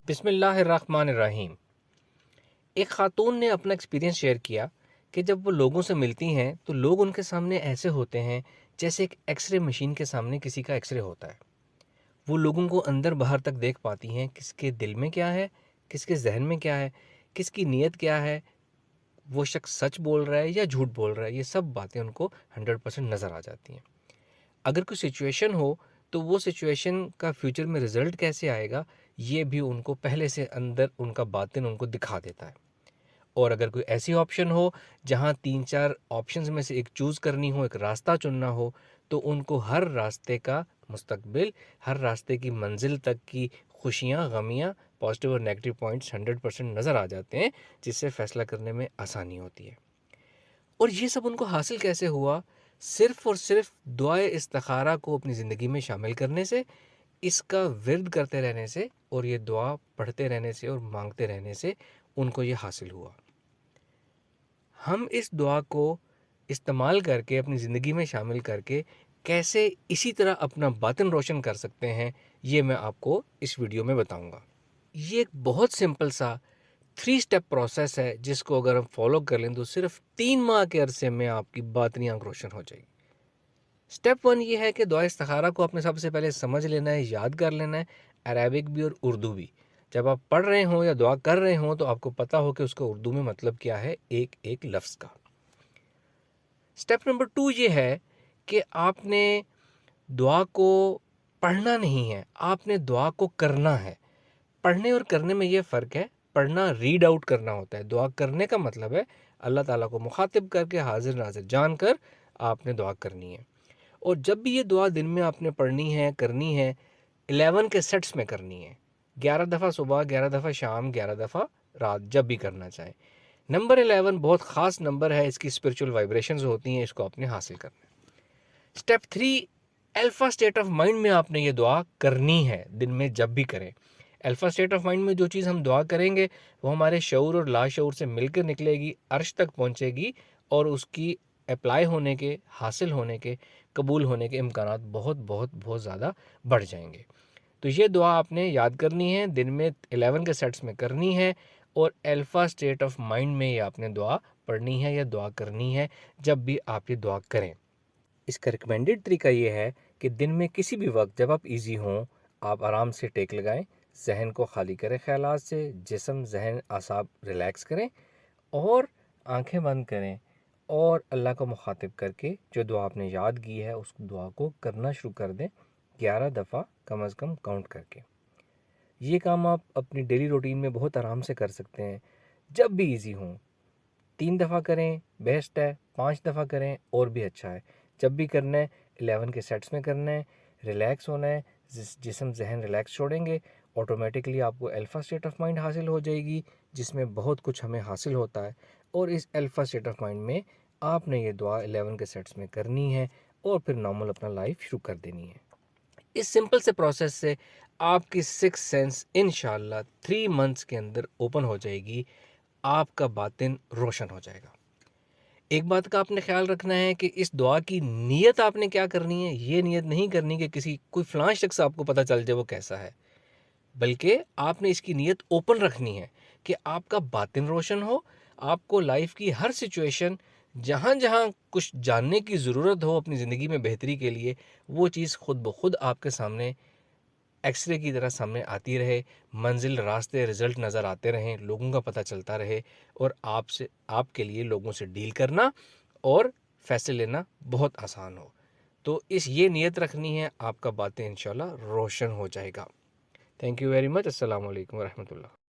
بسم اللہ الرحمن الرحیم۔ ایک خاتون نے اپنا ایکسپیرینس شیئر کیا کہ جب وہ لوگوں سے ملتی ہیں تو لوگ ان کے سامنے ایسے ہوتے ہیں جیسے ایک ایکس رے مشین کے سامنے کسی کا ایکس رے ہوتا ہے۔ وہ لوگوں کو اندر باہر تک دیکھ پاتی ہیں، کس کے دل میں کیا ہے، کس کے ذہن میں کیا ہے، کس کی نیت کیا ہے، وہ شخص سچ بول رہا ہے یا جھوٹ بول رہا ہے، یہ سب باتیں ان کو 100% نظر آ جاتی ہیں۔ اگر کوئی سچویشن ہو تو وہ سچویشن کا فیوچر میں رزلٹ کیسے آئے گا، یہ بھی ان کو پہلے سے اندر ان کا باطن ان کو دکھا دیتا ہے۔ اور اگر کوئی ایسی آپشن ہو جہاں 3-4 آپشنز میں سے ایک چوز کرنی ہو، ایک راستہ چننا ہو، تو ان کو ہر راستے کا مستقبل، ہر راستے کی منزل تک کی خوشیاں، غمیاں، پازیٹیو اور نیگیٹو پوائنٹس 100% نظر آ جاتے ہیں، جس سے فیصلہ کرنے میں آسانی ہوتی ہے۔ اور یہ سب ان کو حاصل کیسے ہوا؟ صرف اور صرف دعائے استخارہ کو اپنی زندگی میں شامل کرنے سے، اس کا ورد کرتے رہنے سے، اور یہ دعا پڑھتے رہنے سے اور مانگتے رہنے سے ان کو یہ حاصل ہوا۔ ہم اس دعا کو استعمال کر کے اپنی زندگی میں شامل کر کے کیسے اسی طرح اپنا باطن روشن کر سکتے ہیں، یہ میں آپ کو اس ویڈیو میں بتاؤں گا۔ یہ ایک بہت سمپل سا 3 اسٹیپ پروسیس ہے، جس کو اگر ہم فالو کر لیں تو صرف 3 ماہ کے عرصے میں آپ کی باطنی آنکھ روشن ہو جائے گی۔ اسٹیپ 1 یہ ہے کہ دعا استخارہ کو آپ نے سب سے پہلے سمجھ لینا ہے، یاد کر لینا ہے، عربک بھی اور اردو بھی۔ جب آپ پڑھ رہے ہوں یا دعا کر رہے ہوں تو آپ کو پتہ ہو کہ اس کا اردو میں مطلب کیا ہے، ایک ایک لفظ کا۔ اسٹیپ نمبر 2 یہ ہے کہ آپ نے دعا کو پڑھنا نہیں ہے، آپ نے دعا کو کرنا ہے۔ پڑھنے اور کرنے میں یہ فرق ہے، پڑھنا ریڈ آؤٹ کرنا ہوتا ہے، دعا کرنے کا مطلب ہے اللہ تعالیٰ کو مخاطب کر کے حاضر ناظر جان کر آپ نے دعا کرنی ہے۔ اور جب بھی یہ دعا دن میں آپ نے پڑھنی ہے، کرنی ہے، 11 کے سیٹس میں کرنی ہے، 11 دفعہ صبح، 11 دفعہ شام، 11 دفعہ رات، جب بھی کرنا چاہیں۔ نمبر 11 بہت خاص نمبر ہے، اس کی اسپرچول وائبریشنز ہوتی ہیں، اس کو آپ نے حاصل کرنا ہے۔ Step 3 alpha state of mind میں آپ نے یہ دعا کرنی ہے، دن میں جب بھی کریں۔ الفا اسٹیٹ آف مائنڈ میں جو چیز ہم دعا کریں گے وہ ہمارے شعور اور لاشعور سے مل کر نکلے گی، عرش تک پہنچے گی، اور اس کی اپلائی ہونے کے، حاصل ہونے کے، قبول ہونے کے امکانات بہت بہت بہت زیادہ بڑھ جائیں گے۔ تو یہ دعا آپ نے یاد کرنی ہے، دن میں 11 کے سیٹس میں کرنی ہے، اور الفا اسٹیٹ آف مائنڈ میں یہ آپ نے دعا پڑھنی ہے یا دعا کرنی ہے جب بھی آپ یہ دعا کریں۔ اس کا ریکمینڈڈ طریقہ یہ ہے کہ دن میں کسی بھی وقت جب آپ ایزی ہوں، آپ آرام سے ٹیک لگائیں، ذہن کو خالی کریں خیالات سے، جسم، ذہن، اعصاب ریلیکس کریں، اور آنکھیں بند کریں، اور اللہ کو مخاطب کر کے جو دعا آپ نے یاد کی ہے اس دعا کو کرنا شروع کر دیں، 11 دفعہ کم از کم کاؤنٹ کر کے۔ یہ کام آپ اپنی ڈیلی روٹین میں بہت آرام سے کر سکتے ہیں، جب بھی ایزی ہوں۔ 3 دفعہ کریں بیسٹ ہے، 5 دفعہ کریں اور بھی اچھا ہے۔ جب بھی کرنا ہے 11 کے سیٹس میں کرنا ہے، ریلیکس ہونا ہے، جسم ذہن ریلیکس چھوڑیں گے، آٹومیٹکلی آپ کو الفا اسٹیٹ آف مائنڈ حاصل ہو جائے گی، جس میں بہت کچھ ہمیں حاصل ہوتا ہے۔ اور اس الفا اسٹیٹ آف مائنڈ میں آپ نے یہ دعا 11 کے سیٹس میں کرنی ہے، اور پھر نارمل اپنا لائف شروع کر دینی ہے۔ اس سمپل سے پروسیس سے آپ کی 6 سینس انشاءاللہ 3 منتھس کے اندر اوپن ہو جائے گی، آپ کا باطن روشن ہو جائے گا۔ ایک بات کا آپ نے خیال رکھنا ہے کہ اس دعا کی نیت آپ نے کیا کرنی ہے، یہ نیت نہیں کرنی کہ کوئی فلاں شخص آپ کو پتہ چل جائے وہ کیسا ہے، بلکہ آپ نے اس کی نیت اوپن رکھنی ہے کہ آپ کا باطن روشن ہو، آپ کو لائف کی ہر سچویشن، جہاں جہاں کچھ جاننے کی ضرورت ہو اپنی زندگی میں بہتری کے لیے، وہ چیز خود بخود آپ کے سامنے ایکس رے کی طرح سامنے آتی رہے، منزل، راستے، رزلٹ نظر آتے رہیں، لوگوں کا پتہ چلتا رہے، اور آپ کے لیے لوگوں سے ڈیل کرنا اور فیصلے لینا بہت آسان ہو۔ تو یہ نیت رکھنی ہے، آپ کا باطن انشاءاللہ روشن ہو جائے گا۔ Thank you very much. السلام علیکم ورحمۃ اللہ۔